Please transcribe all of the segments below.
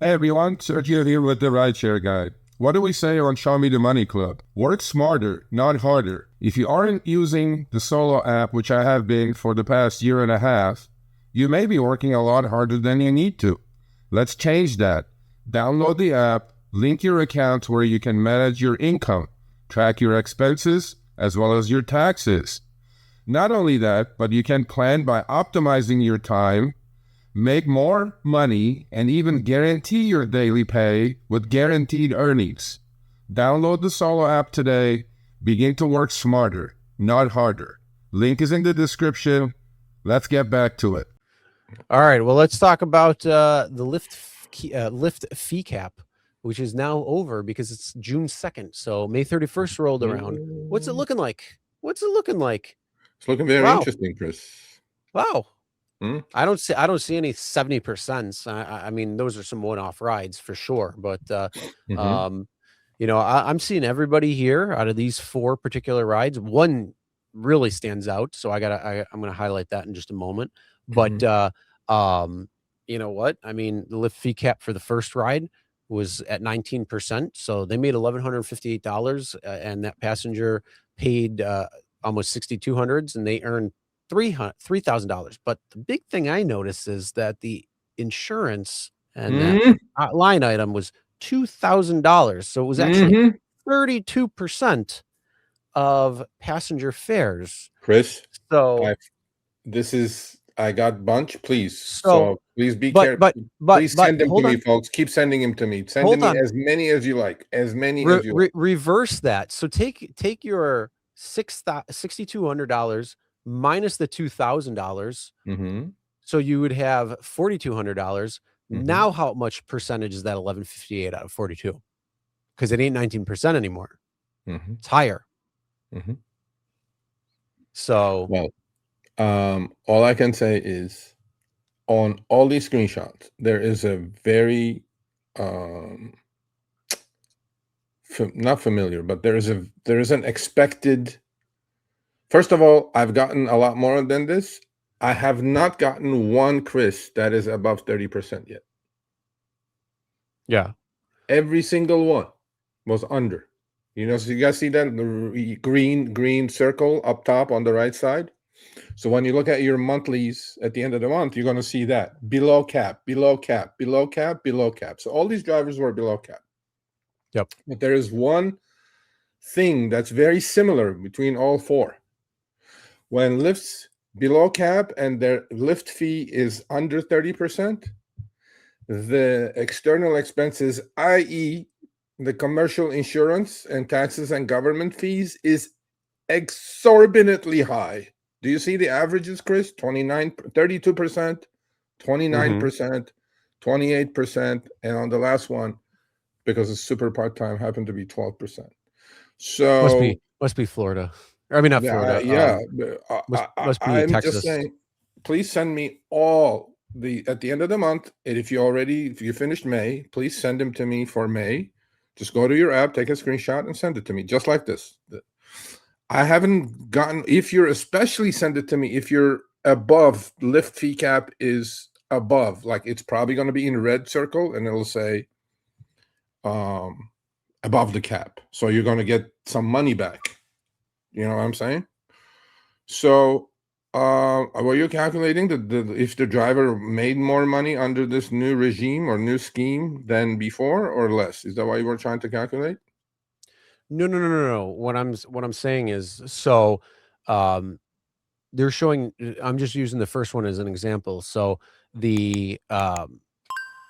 Hey everyone, Sergio here with the Rideshare Guy. What do we say on Show Me the Money Club? Work smarter, not harder. If you aren't using the Solo app, which I have been for the past year and a half, you may be working a lot harder than you need to. Let's change that. Download the app, link your account where you can manage your income, track your expenses, as well as your taxes. Not only that, but you can plan by optimizing your time, make more money, and even guarantee your daily pay with guaranteed earnings. Download the Solo app today. Begin to work smarter, not harder. Link is in the description. Let's get back to it. All right. Well, let's talk about the Lyft fee cap, which is now over because it's June 2nd. So May 31st rolled around. What's it looking like? What's it looking like? It's looking very interesting, Chris. Wow. I don't see any 70%. I mean, those are some one-off rides for sure. But you know, I'm seeing everybody here out of these 4 particular rides. One really stands out, so I'm gonna highlight that in just a moment. But you know what? I mean, the Lyft fee cap for the first ride was at 19%, so they made $1,158, and that passenger paid almost $6,200, and they earned $3,000. But the big thing I noticed is that the insurance and that line item was $2,000. So it was actually 32% of passenger fares. Chris, So I got bunch, please. So please be careful. Please send them to me, folks. Keep sending them to me. Send me as many as you like. As many as you like. Reverse that. So take your $6,200 minus the $2,000. So you would have $4,200. Now how much percentage is that 1158 out of 42? Because it ain't 19% anymore. It's higher. So well, all I can say is on all these screenshots, there is a very not familiar, but there is an expected. First of all, I've gotten a lot more than this. I have not gotten one Chris that is above 30% yet. Yeah. Every single one was under. You know, so you guys see that the green circle up top on the right side? So when you look at your monthlies at the end of the month, you're going to see that below cap, below cap, below cap, below cap. So all these drivers were below cap. Yep. But there is one thing that's very similar between all 4. When Lyft's below cap and their Lyft fee is under 30%, the external expenses, i.e. the commercial insurance and taxes and government fees, is exorbitantly high. Do you see the averages, Chris? 32%, 29%, 28%, and on the last one, because it's super part-time, happened to be 12%. So must be Florida. I mean, not Florida. Yeah, must be I'm Texas. just saying, please send me all at the end of the month. And if you finished May, please send them to me for May. Just go to your app, take a screenshot, and send it to me, just like this. I haven't gotten. If you're especially send it to me if you're above Lyft fee cap is above, like it's probably going to be in red circle, and it'll say above the cap. So you're going to get some money back. You know what I'm saying? So, were you calculating if the driver made more money under this new regime or new scheme than before, or less? Is that why you were trying to calculate? No. What I'm saying is, so they're showing. I'm just using the first one as an example. So the how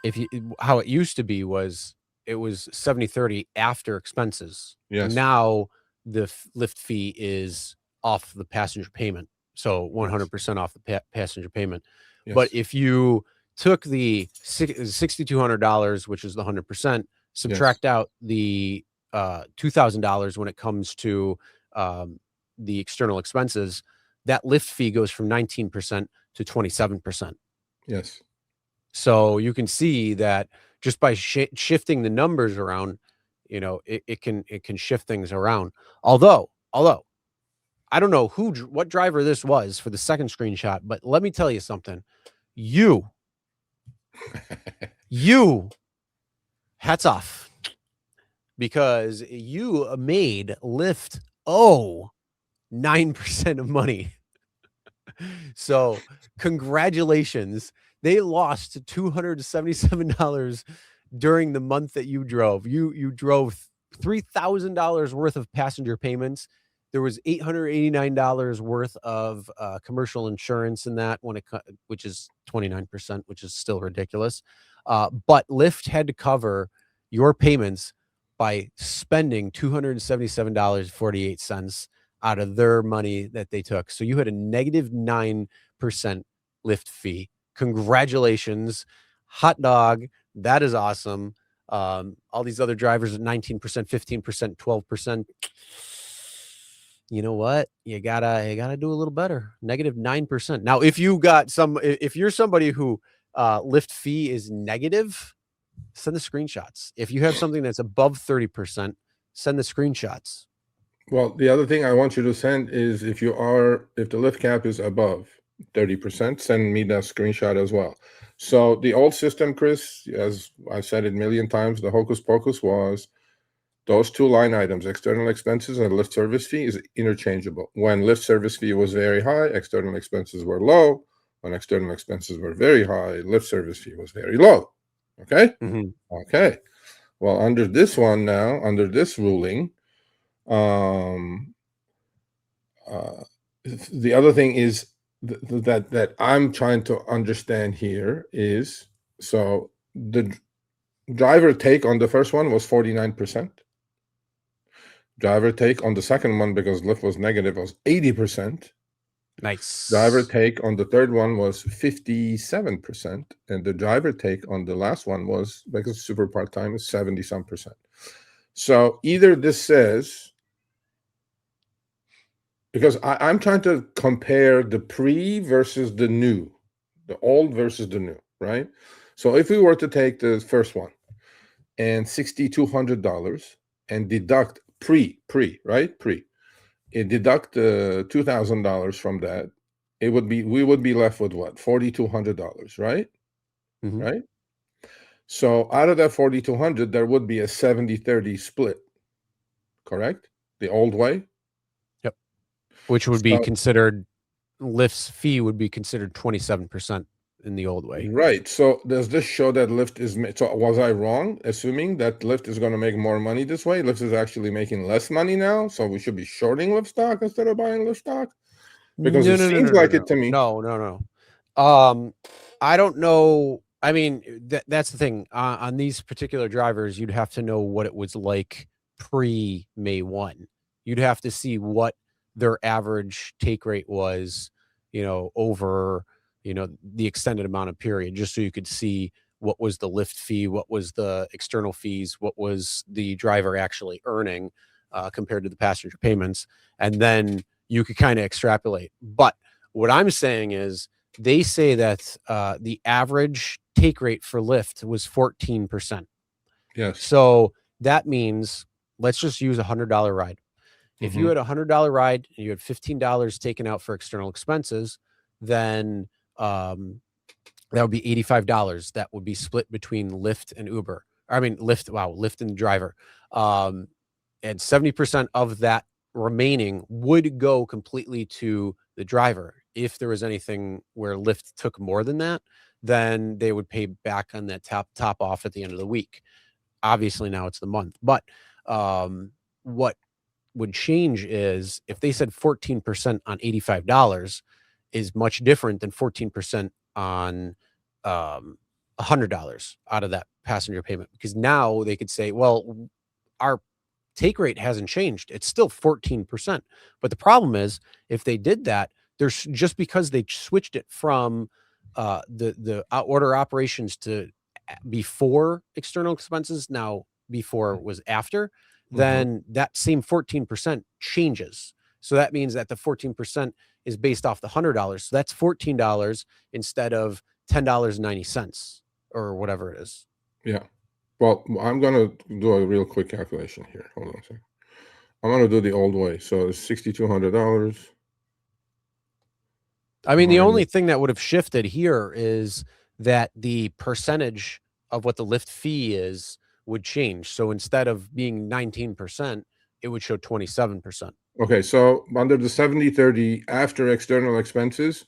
it used to be was it was 70/30 after expenses. Yes. Now the Lyft fee is off the passenger payment, so 100% off the passenger payment. Yes. But if you took the $6,200, which is the 100%, subtract out the $2,000 when it comes to the external expenses, that Lyft fee goes from 19% to 27%. Yes. So you can see that just by shifting the numbers around, you know, it can shift things around. Although I don't know what driver this was for the second screenshot, but let me tell you something. You hats off, because you made Lyft 9% of money. So congratulations. They lost $277 during the month that you drove. You drove $3,000 worth of passenger payments. There was $889 worth of commercial insurance in that, which is 29%, which is still ridiculous. But Lyft had to cover your payments by spending $277.48 out of their money that they took. So you had a negative 9% Lyft fee. Congratulations. Hot dog. That is awesome. All these other drivers at 19%, 15%, 12%. You know what? You gotta do a little better. Negative 9%. Now, if you're somebody who Lyft fee is negative, send the screenshots. If you have something that's above 30%, send the screenshots. Well, the other thing I want you to send is if the Lyft cap is above 30%, send me that screenshot as well. So the old system, Chris, as I've said it a million times, the hocus pocus was those two line items, external expenses and Lyft service fee, is interchangeable. When Lyft service fee was very high, external expenses were low. When external expenses were very high, Lyft service fee was very low. Okay? Mm-hmm. Okay. Well, under this one now, under this ruling, the other thing is that I'm trying to understand here is, so the driver take on the first one was 49%. Driver take on the second one, because Lyft was negative, was 80%. Nice. Driver take on the third one was 57%, and the driver take on the last one was, because super part-time, is 70-some%. So either this says, because I'm trying to compare the pre versus the new, the old versus the new, right? So if we were to take the first one and $6,200 and deduct pre, right? And deduct $2,000 from that, we would be left with what? $4,200, right? Mm-hmm. Right? So out of that 4,200, there would be a 70-30 split, correct? The old way? Yep. Which would be considered, Lyft's fee would be considered 27% in the old way. Right. So does this show that Lyft is, so was I wrong assuming that Lyft is going to make more money this way? Lyft is actually making less money now, so we should be shorting Lyft stock instead of buying Lyft stock? Because it seems like it to me. No. I don't know. I mean, that's the thing. On these particular drivers, you'd have to know what it was like pre-May 1. You'd have to see what their average take rate was, over, the extended amount of period, just so you could see what was the Lyft fee, what was the external fees, what was the driver actually earning compared to the passenger payments. And then you could kind of extrapolate. But what I'm saying is, they say that the average take rate for Lyft was 14%. Yes. So that means, let's just use $100 ride. If you had a $100 ride and you had $15 taken out for external expenses, then that would be $85. That would be split between Lyft and Uber. Lyft and the driver. And 70% of that remaining would go completely to the driver. If there was anything where Lyft took more than that, then they would pay back on that top off at the end of the week. Obviously now it's the month, but what would change is, if they said 14% on $85 is much different than 14% on $100 out of that passenger payment, because now they could say, well, our take rate hasn't changed. It's still 14%. But the problem is, if they did that, there's just because they switched it from the order operations to before external expenses, now before was after, then that same 14% changes. So that means that the 14% is based off the $100. So that's $14 instead of $10.90 or whatever it is. Yeah. Well, I'm going to do a real quick calculation here. Hold on a second. I'm going to do the old way. So it's $6,200. I mean, the only thing that would have shifted here is that the percentage of what the Lyft fee is would change. So instead of being 19%, it would show 27%. Okay, so under the 70/30 after external expenses,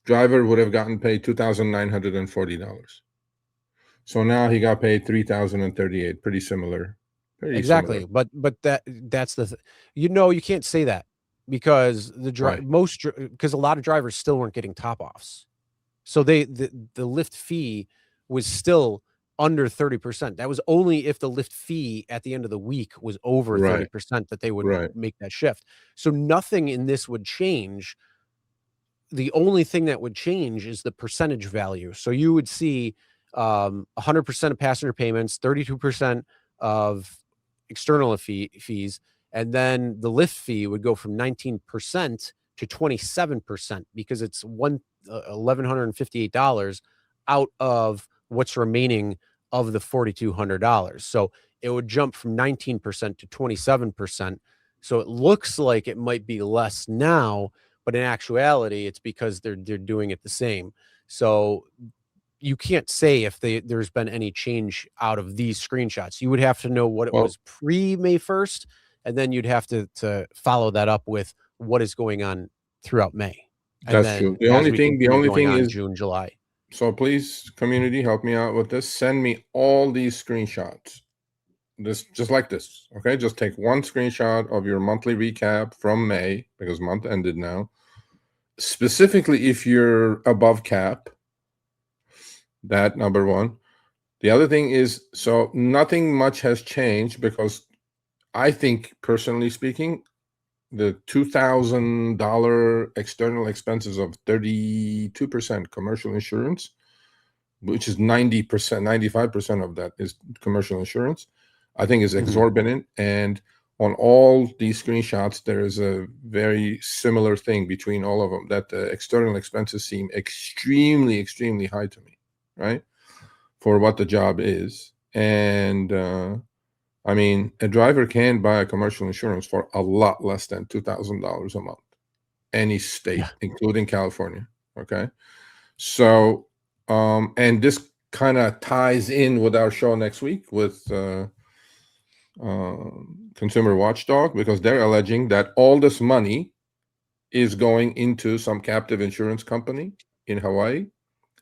driver would have gotten paid $2,940. So now he got paid $3,038. Pretty similar. Exactly. But that's the you can't say that because because a lot of drivers still weren't getting top offs. So the Lyft fee was still under 30%. That was only if the Lyft fee at the end of the week was over 30% that they would make that shift. So nothing in this would change. The only thing that would change is the percentage value. So you would see 100% of passenger payments, 32% of external fees, and then the Lyft fee would go from 19% to 27% because it's $1,158 out of what's remaining of the $4,200. So it would jump from 19% to 27%. So it looks like it might be less now, but in actuality, it's because they're doing it the same. So you can't say if there's been any change out of these screenshots. You would have to know what it was pre-May 1st, and then you'd have to follow that up with what is going on throughout May. And that's true. The only thing is June, July. So please, community, help me out with this. Send me all these screenshots. This just like this. Okay, just take one screenshot of your monthly recap from May because month ended now. Specifically, if you're above cap. That number one. The other thing is, so nothing much has changed because I think, personally speaking, the $2,000 external expenses of 32% commercial insurance, which is 90%, 95% of that is commercial insurance, I think is exorbitant. And on all these screenshots, there is a very similar thing between all of them, that the external expenses seem extremely, extremely high to me. Right, for what the job is. And I mean, a driver can buy a commercial insurance for a lot less than $2,000 a month, any state, including California. Okay, so and this kind of ties in with our show next week with Consumer Watchdog, because they're alleging that all this money is going into some captive insurance company in Hawaii.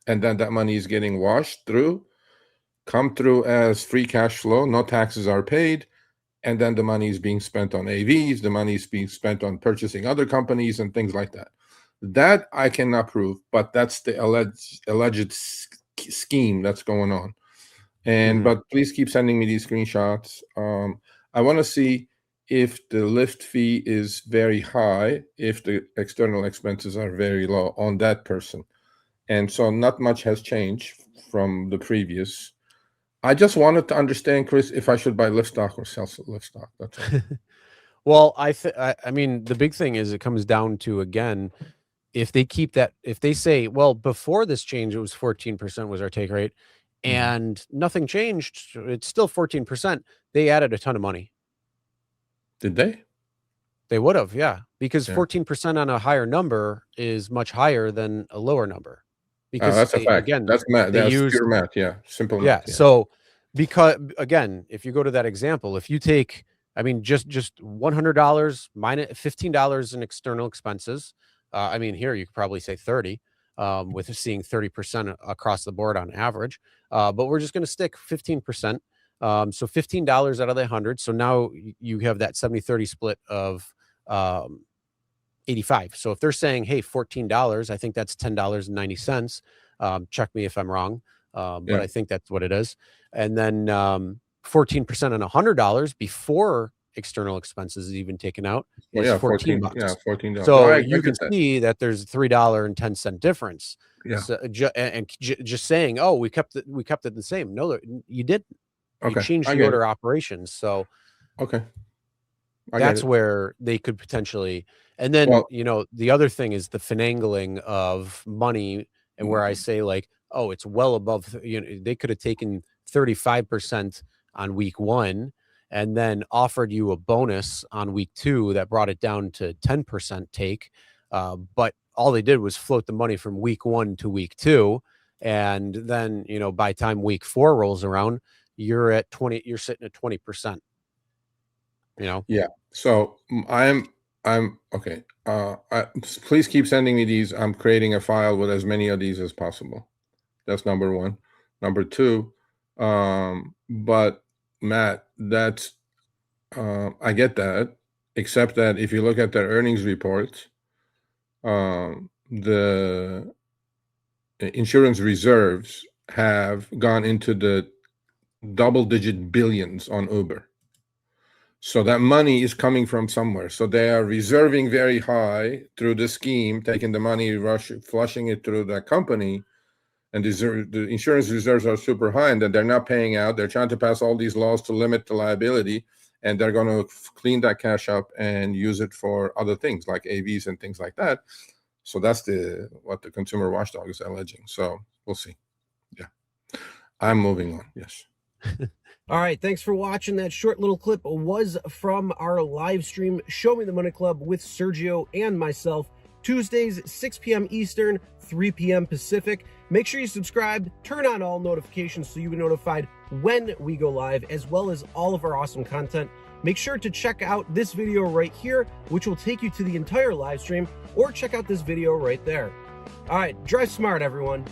And then that money is getting come through as free cash flow. No taxes are paid. And then the money is being spent on AVs. The money is being spent on purchasing other companies and things like that. That I cannot prove, but that's the alleged scheme that's going on. And but please keep sending me these screenshots. I want to see if the Lyft fee is very high, if the external expenses are very low on that person. And so not much has changed from the previous. I just wanted to understand, Chris, if I should buy Lyft stock or sell Lyft stock. That's all. Well, I mean, the big thing is it comes down to, again, if they keep that, if they say, well, before this change, it was 14% was our take rate and nothing changed, it's still 14%. They added a ton of money. Did they? They would have, yeah, because 14% on a higher number is much higher than a lower number. Because that's a fact. Again, that's math. That's pure math. Yeah, simple math. Yeah. So, because again, if you go to that example, if you take, I mean, just $100 minus $15 in external expenses. I mean, here you could probably say 30, with seeing 30% across the board on average. But we're just going to stick 15%. So $15 out of the 100. So now you have that 70-30 split of 85. So if they're saying, hey, $14, I think that's $10.90. Check me if I'm wrong. But I think that's what it is. And then 14% on $100 before external expenses is even taken out is $14. Yeah, $14. So you can see that there's a $3.10 difference. Yeah. So, just saying, oh, we kept it the same. No, you didn't. You changed the order operations. So that's where they could potentially. And then, the other thing is the finagling of money, and where I say, like, oh, it's well above, they could have taken 35% on week 1 and then offered you a bonus on week 2 that brought it down to 10% take. But all they did was float the money from week 1 to week 2. And then, by the time week 4 rolls around, you're at 20, you're sitting at 20%. You know? Yeah. So I'm okay. Please keep sending me these. I'm creating a file with as many of these as possible. That's number one. Number two, but Matt, that's I get that, except that if you look at their earnings reports, the insurance reserves have gone into the double-digit billions on Uber. So that money is coming from somewhere. So they are reserving very high through the scheme, taking the money, flushing it through that company, and the insurance reserves are super high, and that they're not paying out. They're trying to pass all these laws to limit the liability, and they're going to clean that cash up and use it for other things like AVs and things like that. So that's what the consumer watchdog is alleging. So we'll see. Yeah, I'm moving on. Yes. All right, thanks for watching. That short little clip was from our live stream, Show Me the Money Club with Sergio and myself, Tuesdays, 6 p.m. Eastern, 3 p.m. Pacific. Make sure you subscribe, turn on all notifications so you get notified when we go live, as well as all of our awesome content. Make sure to check out this video right here, which will take you to the entire live stream, or check out this video right there. All right, drive smart, everyone.